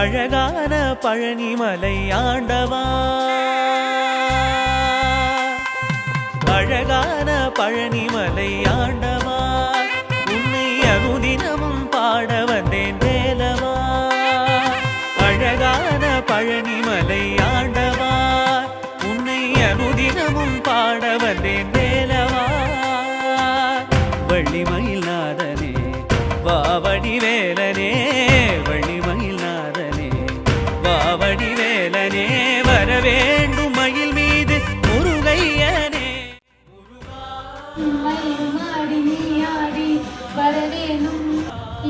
அழகான பழனிமலை ஆண்டவா, அழகான பழனிமலை ஆண்டவா, உன்னை அனுதினமும் பாட வந்தேன் வேலவா. அழகான பழனிமலை ஆண்டவா, உன்னை அனுதினமும் பாட வந்தேன் வேலவா. வள்ளிமயில் நாதனே வாவடி வேலனே, வள்ளிமயில் நாதனே வாவடி வேலனே, வரவேண்டும் மயில் மீது முருகையனே. மயிலுமாடி நீயாடி வரவேணும்,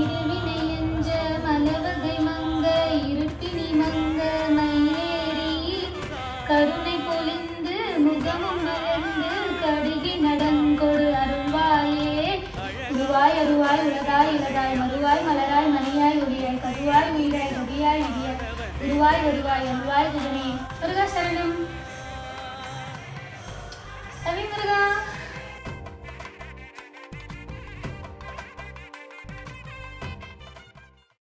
இருவினை என்ற மலவகை மங்க இருட்டினி மங்க மயிலேறி, கருணை பொழிந்து முகமும் மலர்ந்து கடுகி நடங்கொடு அருள்வாயே. உருவாய் அருவாய் உலகாய் இலதாய் மறுவாய் மலராய் மணியாய் ஒளியாய் கருவாய் உயிராய் கொடியாய் விதியாய் உருவாய் வருவாய் அருவாய் குருமே. முருகா சரணம். ரவி முருகா.